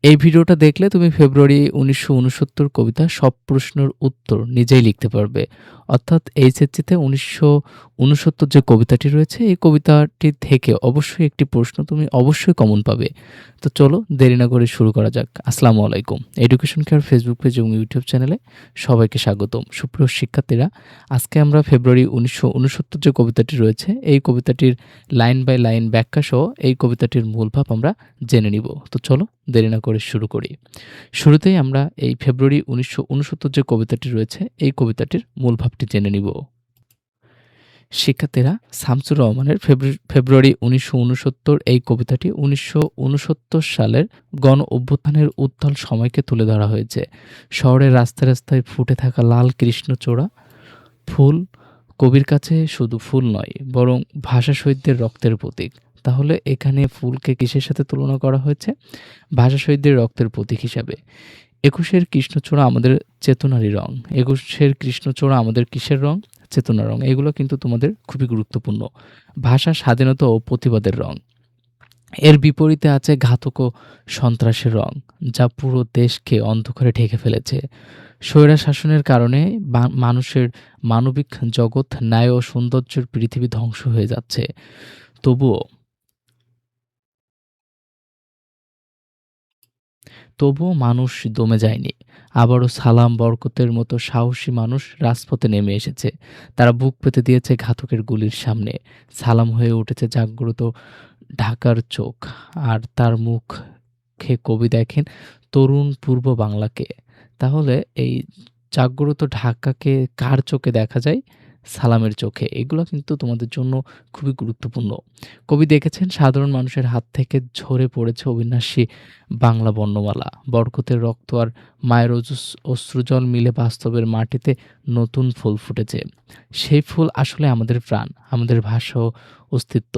এই ভিডিওটা দেখলে তুমি ফেব্রুয়ারি ১৯৬৯ কবিতার সব প্রশ্নের উত্তর নিজেই লিখতে পারবে। অর্থাৎ এইচএসসিতে ১৯৬৯ যে কবিতাটি রয়েছে, এই কবিতাটি থেকে অবশ্যই একটি প্রশ্ন তুমি অবশ্যই কমন পাবে। তো চলো দেরি না করে শুরু করা যাক। আসসালামু আলাইকুম। এডুকেশন কেয়ার ফেসবুক পেজ এবং ইউটিউব চ্যানেলে সবাইকে স্বাগতম। সুপ্রিয় শিক্ষার্থীরা, আজকে আমরা ফেব্রুয়ারি ১৯৬৯ যে কবিতাটি রয়েছে, এই কবিতাটির লাইন বাই লাইন ব্যাখ্যাসহ এই কবিতাটির মূল ভাব আমরা জেনে নিব। তো চলো দেরি না করে শুরু করি। শুরুতেই আমরা এই ফেব্রুয়ারি ১৯৬৯ যে কবিতাটি রয়েছে, এই কবিতাটির মূল ভাবটি জেনে নিব। শিক্ষার্থীরা, শামসুর রহমানের ফেব্রুয়ারি ১৯৬৯ এই কবিতাটি ১৯৬৯ সালের গণ অভ্যুত্থানের উত্তাল সময়কে তুলে ধরা হয়েছে। শহরের রাস্তায় রাস্তায় ফুটে থাকা লাল কৃষ্ণচূড়া ফুল কবির কাছে শুধু ফুল নয়, বরং ভাষা শহীদদের রক্তের প্রতীক। তাহলে এখানে ফুলকে কিসের সাথে তুলনা করা হয়েছে? ভাষা শহীদদের রক্তের প্রতীক হিসাবে। একুশের কৃষ্ণচূড়া আমাদের চেতনারই রং। একুশের কৃষ্ণচূড়া আমাদের কিসের রং? চেতনার রং। এগুলো কিন্তু তোমাদের খুবই গুরুত্বপূর্ণ। ভাষা স্বাধীনতা ও প্রতিবাদের রং। এর বিপরীতে আছে ঘাতক ও সন্ত্রাসের রং, যা পুরো দেশকে অন্ধকারে ঢেকে ফেলেছে। স্বৈরা শাসনের কারণে মানুষের মানবিক জগৎ, ন্যায় ও সৌন্দর্যের পৃথিবী ধ্বংস হয়ে যাচ্ছে। তবুও তবুও মানুষ দমে যায়নি। আবারও সালাম, বরকতের মতো সাহসী মানুষ রাজপথে নেমে এসেছে। তারা বুক পেতে দিয়েছে ঘাতকের গুলির সামনে। সালাম হয়ে উঠেছে জাগ্রত ঢাকার চোখ। আর তার মুখে কবি দেখেন তরুণ পূর্ব বাংলাকে। তাহলে এই জাগ্রত ঢাকাকে কার চোখে দেখা যায়? সালামের চোখে। এগুলো কিন্তু তোমাদের জন্য খুবই গুরুত্বপূর্ণ। কবি দেখেছেন সাধারণ মানুষের হাত থেকে ঝরে পড়েছে অবিনাশী বাংলা বর্ণমালা। বরকতের রক্ত আর মায়ের অশ্রুজল মিলে বাস্তবের মাটিতে নতুন ফুল ফুটেছে। সেই ফুল আসলে আমাদের প্রাণ, আমাদের ভাষা ও অস্তিত্ব।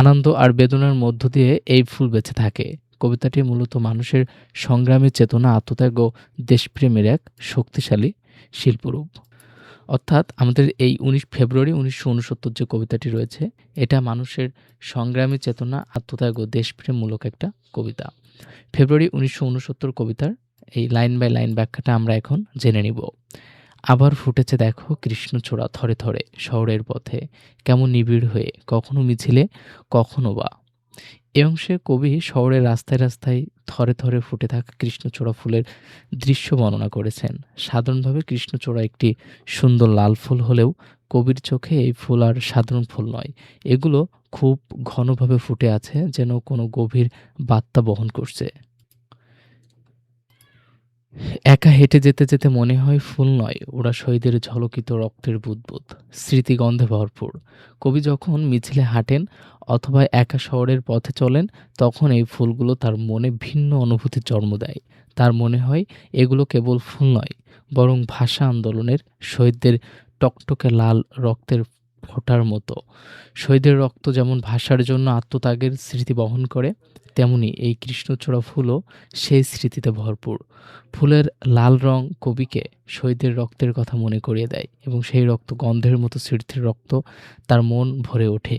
আনন্দ আর বেদনার মধ্য দিয়ে এই ফুল বেঁচে থাকে। কবিতাটি মূলত মানুষের সংগ্রামী চেতনা, আত্মত্যাগ ও দেশপ্রেমের এক শক্তিশালী শিল্পরূপ। অর্থাৎ আমাদের এই ফেব্রুয়ারি ১৯৬৯ যে কবিতাটি রয়েছে, এটা মানুষের সংগ্রামী চেতনা, আত্মত্যাগ ও দেশপ্রেমমূলক একটা কবিতা। ফেব্রুয়ারি ১৯৬৯ কবিতার এই লাইন বাই লাইন ব্যাখ্যাটা আমরা এখন জেনে নিব। আবার ফুটেছে দেখো কৃষ্ণচূড়া থরে থরে শহরের পথে, কেমন নিবিড় হয়ে, কখনো মিছিলে, কখনো বা। এ অংশে কবি শহরের রাস্তায় রাস্তায় থরে থরে ফুটে থাকা কৃষ্ণচূড়া ফুলের দৃশ্য বর্ণনা করেছেন। সাধারণভাবে কৃষ্ণচূড়া একটি সুন্দর লাল ফুল হলেও কবির চোখে এই ফুল আর সাধারণ ফুল নয়। এগুলো খুব ঘনভাবে ফুটে আছে, যেন কোনো গভীর বার্তা বহন করছে। একা হেঁটে যেতে যেতে মনে হয় ফুল নয়, ওরা শহীদের ঝলকিত রক্তের বুদবুদ, স্মৃতিগন্ধে ভরপুর। কবি যখন মিছিলে হাঁটেন অথবা একা শহরের পথে চলেন, তখন এই ফুলগুলো তার মনে ভিন্ন অনুভূতির জন্ম দেয়। তার মনে হয় এগুলো কেবল ফুল নয়, বরং ভাষা আন্দোলনের শহীদদের টকটকে লাল রক্তের ফোঁটার মতো। শহীদের রক্ত যেমন ভাষার জন্য আত্মত্যাগের স্মৃতি বহন করে, তেমনি এই কৃষ্ণচূড়া ফুলও সেই স্মৃতিতে ভরপুর। ফুলের লাল রং কবিকে শহীদের রক্তের কথা মনে করিয়ে দেয় এবং সেই রক্ত গন্ধের মতো স্মৃতির রক্ত তার মন ভরে ওঠে।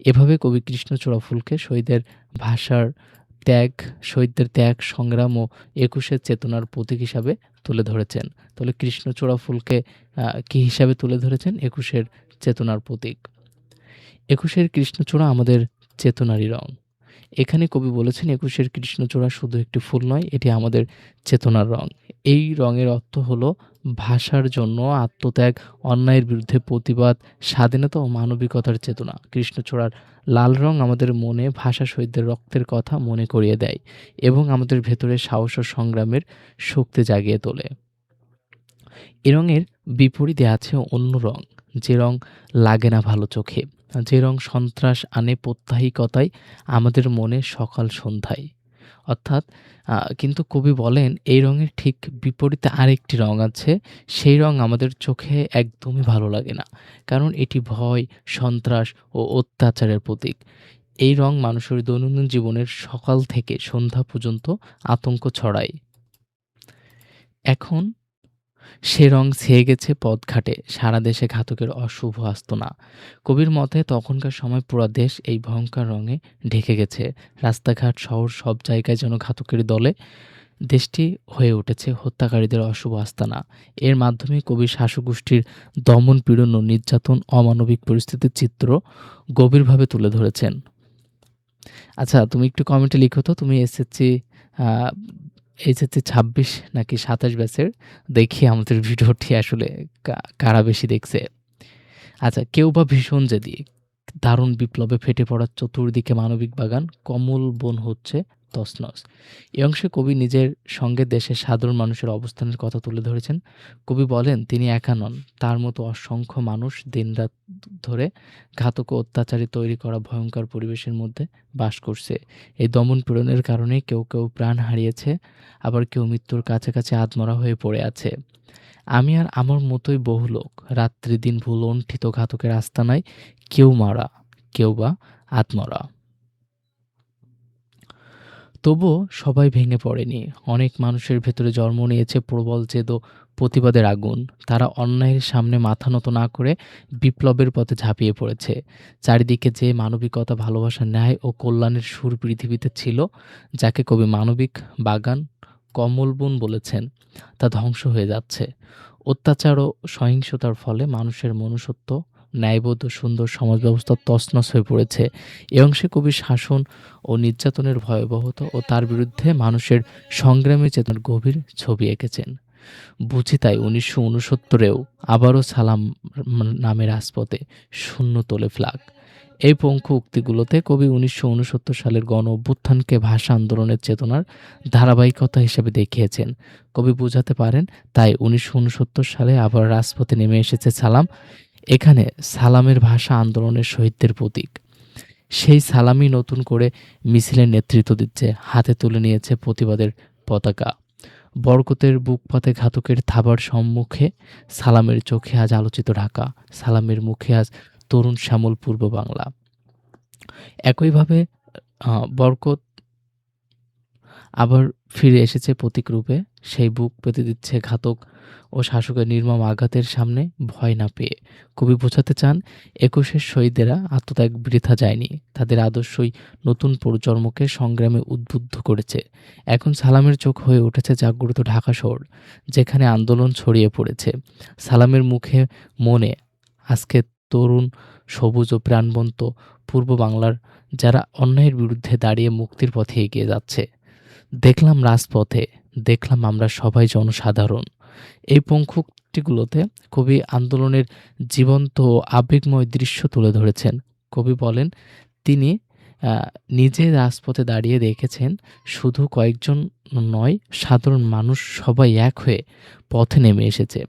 এভাবে কবি কৃষ্ণচূড়া ফুলকে শহীদের ভাষার ত্যাগ, শহীদদের ত্যাগ, সংগ্রাম ও একুশের চেতনার প্রতীক হিসাবে তুলে ধরেছেন। তাহলে কৃষ্ণচূড়া ফুলকে কী হিসাবে তুলে ধরেছেন? একুশের চেতনার প্রতীক। একুশের কৃষ্ণচূড়া আমাদের চেতনারই রং। এখানে কবি বলেছেন একুশের কৃষ্ণচূড়া শুধু একটি ফুল নয়, এটি আমাদের চেতনার রং। এই রঙের অর্থ হলো ভাষার জন্য আত্মত্যাগ, অন্যায়ের বিরুদ্ধে প্রতিবাদ, স্বাধীনতা ও মানবিকতার চেতনা। কৃষ্ণচূড়ার লাল রং আমাদের মনে ভাষা শহীদদের রক্তের কথা মনে করিয়ে দেয় এবং আমাদের ভেতরে সাহস ও সংগ্রামের শক্তি জাগিয়ে তোলে। এ রঙের বিপরীতে আছে অন্য রং, যে রং লাগে না ভালো চোখে, যে রং সন্ত্রাস আনে প্রত্যাহিকতায় আমাদের মনে সকাল সন্ধ্যায়। অর্থাৎ কিন্তু কবি বলেন এই রঙের ঠিক বিপরীতে আরেকটি রং আছে, সেই রং আমাদের চোখে একদমই ভালো লাগে না, কারণ এটি ভয়, সন্ত্রাস ও অত্যাচারের প্রতীক। এই রং মানুষের দৈনন্দিন জীবনের সকাল থেকে সন্ধ্যা পর্যন্ত আতঙ্ক ছড়ায়। এখন সে রং ছেয়ে গেছে পথঘাটে, সারা দেশে ঘাতকের অশুভ আস্তানা। কবির মতে তখনকার সময় পুরা দেশ এই ভয়ঙ্কর রঙে ঢেকে গেছে। রাস্তাঘাট, শহর, সব জায়গায় যেন ঘাতকের দলে দেশটি হয়ে উঠেছে হত্যাকারীদের অশুভ আস্তানা। এর মাধ্যমে কবি শাসকগোষ্ঠীর দমন, পীড়ন ও নির্যাতন, অমানবিক পরিস্থিতির চিত্র গভীরভাবে তুলে ধরেছেন। আচ্ছা, তুমি একটু কমেন্টে লিখো তো তুমি আ এইচএসসি ২৬ নাকি ২৭ ব্যাচের? দেখি আমাদের ভিডিওটি আসলে কারা বেশি দেখছে। আচ্ছা, কেউ বা ভীষণ জেদি, দারুণ বিপ্লবে ফেটে পড়া চতুর্দিকে মানবিক বাগান, কমল বন হচ্ছে তছনছ। এ অংশে কবি নিজের সঙ্গে দেশের সাধারণ মানুষের অবস্থানের কথা তুলে ধরেছেন। কবি বলেন, তিনি একা নন, তার মতো অসংখ্য মানুষ দিনরাত ধরে ঘাতক ও অত্যাচারী তৈরি করা ভয়ঙ্কর পরিবেশের মধ্যে বাস করছে। এই দমন-পীড়নের কারণে কেউ প্রাণ হারিয়েছে, আবার কেউ মৃত্যুর কাছাকাছি আধমরা হয়ে পড়ে আছে। আমি আর আমার মতোই বহু লোক রাত্রি-দিন ভুলণ্ঠিত ঘাতকের আস্তানায় কেউ মারা, কেউ বা আধমরা। তবুও সবাই ভেঙে পড়েনি। অনেক মানুষের ভেতরে জন্ম নিয়েছে প্রবল জেদ ও প্রতিবাদের আগুন। তারা অন্যায়ের সামনে মাথা নত না করে বিপ্লবের পথে ঝাঁপিয়ে পড়েছে। চারিদিকে যে মানবিকতা, ভালোবাসা, ন্যায় ও কল্যাণের সুর পৃথিবীতে ছিল, যাকে কবি মানবিক বাগান, কমলবন বলেছেন, তা ধ্বংস হয়ে যাচ্ছে। অত্যাচার ও সহিংসতার ফলে মানুষের মনুষ্যত্ব, ন্যায়বোধ ও সুন্দর সমাজব্যবস্থা তছনছ হয়ে পড়েছে। এ অংশে কবি শাসন ও নির্যাতনের ভয়াবহতা ও তার বিরুদ্ধে মানুষের সংগ্রামের চেতনার গভীর ছবি এঁকেছেন। বুঝি তাই ১৯৬৯-এও আবারও সালাম নামে রাজপথে শূন্য তোলে ফ্ল্যাগ। এই পঙ্খু উক্তিগুলোতে কবি ১৯৬৯ সালের গণ-অভ্যুত্থানকে ভাষা আন্দোলনের চেতনার ধারাবাহিকতা হিসেবে দেখিয়েছেন। কবি বোঝাতে পারেন, তাই ১৯৬৯ সালে আবার রাজপথে নেমে এসেছে সালাম। এখানে সালামের ভাষা আন্দোলনের শহীদদের প্রতীক। সেই সালামই নতুন করে মিছিলের নেতৃত্ব দিচ্ছে, হাতে তুলে নিয়েছে প্রতিবাদের পতাকা। বরকতের বুকপাতে ঘাতকের থাবার সম্মুখে সালামের চোখে আজ আলোচিত ঢাকা, সালামের মুখে আজ তরুণ শ্যামল পূর্ব বাংলা। একইভাবে বরকত আবার ফিরে এসেছে প্রতীক রূপে। সেই বুক পেতে দিচ্ছে ঘাতক ও শাসকের নির্মম আঘাতের সামনে ভয় না পেয়ে। কবি বোঝাতে চান, ২১-এর শহীদেরা আত্মত্যাগ বৃথা যায়নি। তাদের আদর্শই নতুন প্রজন্মকে সংগ্রামে উদ্বুদ্ধ করেছে। এখন সালামের চোখ হয়ে উঠেছে জাগ্রত ঢাকা শহর, যেখানে আন্দোলন ছড়িয়ে পড়েছে। সালামের মুখে মনে আজকে তরুণ, সবুজ ও প্রাণবন্ত পূর্ব বাংলার যারা অন্যায়ের বিরুদ্ধে দাঁড়িয়ে মুক্তির পথে এগিয়ে যাচ্ছে। দেখলাম রাজপথে, দেখলাম আমরা সবাই জনসাধারণ। এই পঙ্ক্তিগুলোতে কবি আন্দোলনের জীবন্ত ও আবেগময় দৃশ্য তুলে ধরেছেন। কবি বলেন, তিনি নিজে রাজপথে দাঁড়িয়ে দেখেছেন, শুধু কয়েকজন নয়, সাধারণ মানুষ সবাই এক হয়ে পথে নেমে এসেছে।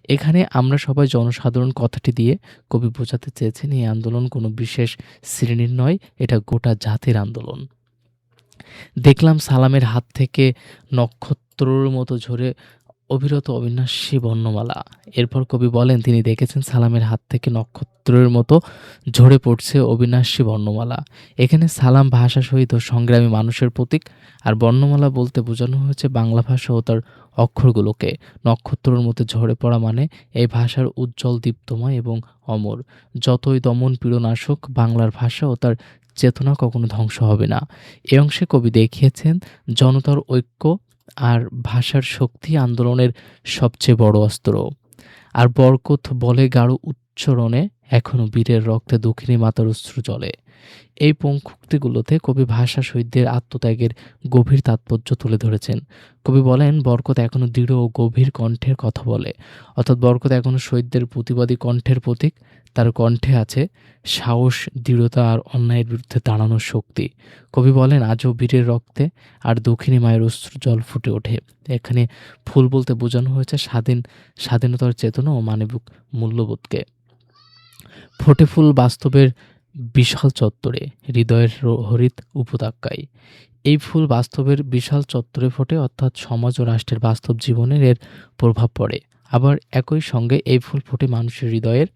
এখানে আমরা সবাই জনসাধারণ কথাটি দিয়ে কবি বোঝাতে চেয়েছেন, এই আন্দোলন কোনো বিশেষ শ্রেণীর নয়, এটা গোটা জাতির আন্দোলন। দেখলাম সালামের হাত থেকে নক্ষত্রর মতো ঝরে অবিরত অবিনাশী বর্ণমালা। এরপর কবি বলেন, তিনি দেখেছেন সালামের হাত থেকে নক্ষত্রের মতো ঝরে পড়ছে অবিনাশী বর্ণমালা। এখানে সালাম ভাষা শহীদ ও সংগ্রামী মানুষের প্রতীক, আর বর্ণমালা বলতে বোঝানো হয়েছে বাংলা ভাষা ও তার অক্ষরগুলোকে। নক্ষত্রের মতো ঝরে পড়া মানে এই ভাষার উজ্জ্বল, দীপ্তময় এবং অমর। যতই দমন পীড়ন আসুক, বাংলার ভাষা ও তার চেতনা কখনো ধ্বংস হবে না। এ অংশে কবি দেখিয়েছেন, জনতার ঐক্য আর ভাষার শক্তি আন্দোলনের সবচেয়ে বড় অস্ত্র। আর বরকত বলে গাঢ় উচ্চারণে, এখনো বীরের রক্তে দক্ষিণী মাতার অশ্রু জ্বলে। এই পঙ্ক্তিগুলোতে কবি ভাষা শহীদদের আত্মত্যাগের গভীর তাৎপর্য তুলে ধরেছেন। কবি বলেন, বরকত এখনো দৃঢ় ও গভীর কণ্ঠের কথা বলে, অর্থাৎ বরকত এখনো শহীদদের প্রতিবাদী কণ্ঠের প্রতীক। তার কণ্ঠে আছে সাহস, দৃঢ়তা আর অন্যায়ের বিরুদ্ধে দাঁড়ানোর শক্তি। কবি বলেন, আজও বীরের রক্তে আর দক্ষিণী মায়ের অশ্রু জল ফুটে ওঠে। এখানে ফুল বলতে বোঝানো হয়েছে স্বাধীনতার চেতনা ও মানবিক মূল্যবোধকে। ফোটে ফুল বাস্তবের বিশাল চত্বরে, হৃদয়ের হরিত উপত্যকায়। এই ফুল বাস্তবের বিশাল চত্বরে ফোটে, অর্থাৎ সমাজ ও রাষ্ট্রের বাস্তব জীবনের এর প্রভাব পড়ে। আবার একই সঙ্গে এই ফুল ফোটে মানুষের হৃদয়ের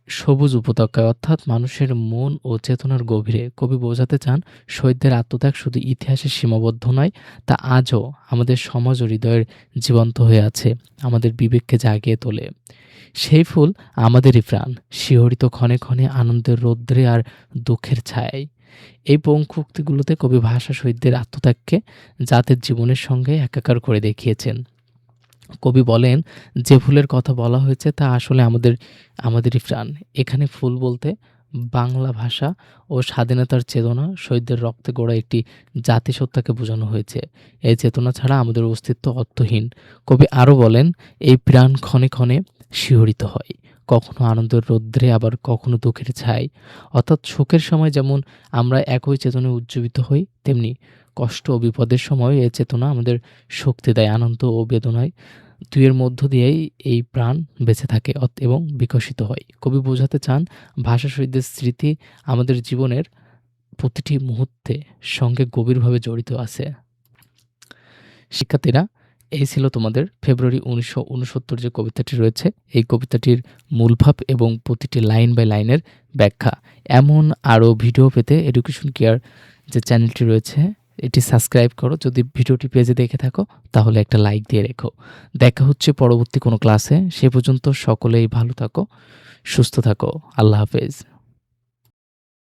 সবুজ উপত্যকায়, অর্থাৎ মানুষের মন ও চেতনার গভীরে। কবি বোঝাতে চান, শহীদদের আত্মত্যাগ শুধু ইতিহাসে সীমাবদ্ধ নয়, তা আজও আমাদের সমাজ ও হৃদয়ের জীবন্ত হয়ে আছে, আমাদের বিবেককে জাগিয়ে তোলে। সেই ফুল আমাদেরই প্রাণ, শিহরিত ক্ষণে ক্ষণে আনন্দের রৌদ্রে আর দুঃখের ছায়ায়। এই পঙ্ক্তুগুলোতে কবি ভাষা শহীদদের আত্মত্যাগকে জাতির জীবনের সঙ্গে একাকার করে দেখিয়েছেন। কবি বলেন, যে ফুলের কথা বলা হয়েছে তা আসলে আমাদেরই প্রাণ। এখানে ফুল বলতে বাংলা ভাষা ও স্বাধীনতার চেতনা, শহীদদের রক্তে গড়া একটি জাতিসত্তাকে বোঝানো হয়েছে। এই চেতনা ছাড়া আমাদের অস্তিত্ব অর্থহীন। কবি আরও বলেন, এই প্রাণ ক্ষণে ক্ষণে শিহরিত হয়, কখনো আনন্দের রৌদ্রে, আবার কখনো দুঃখের ছায়ায়। অর্থাৎ শোকের সময় যেমন আমরা একই চেতনায় উজ্জীবিত হই, তেমনি কষ্ট ও বিপদের সময় এ চেতনা আমাদের শক্তি দেয়। আনন্দ ও বেদনায় দুইয়ের মধ্য দিয়েই এই প্রাণ বেঁচে থাকে এবং বিকশিত হয়। কবি বোঝাতে চান, ভাষা শহীদদের স্মৃতি আমাদের জীবনের প্রতিটি মুহূর্তে সঙ্গে গভীরভাবে জড়িত আছে। শিক্ষার্থীরা, এই ছিল তোমাদের ফেব্রুয়ারি ১৯৬৯ যে কবিতাটি রয়েছে, এই কবিতাটির মূল ভাব এবং প্রতিটি লাইন বাই লাইনের ব্যাখ্যা। এমন আরও ভিডিও পেতে এডুকেশন কেয়ার যে চ্যানেলটি রয়েছে এটি সাবস্ক্রাইব করো। যদি ভিডিওটি পেজে দেখে থাকো তাহলে একটা লাইক দিয়ে রেখো। দেখা হচ্ছে পরবর্তী কোনো ক্লাসে। সে পর্যন্ত সকলেই ভালো থাকো, সুস্থ থাকো। আল্লাহ হাফেজ।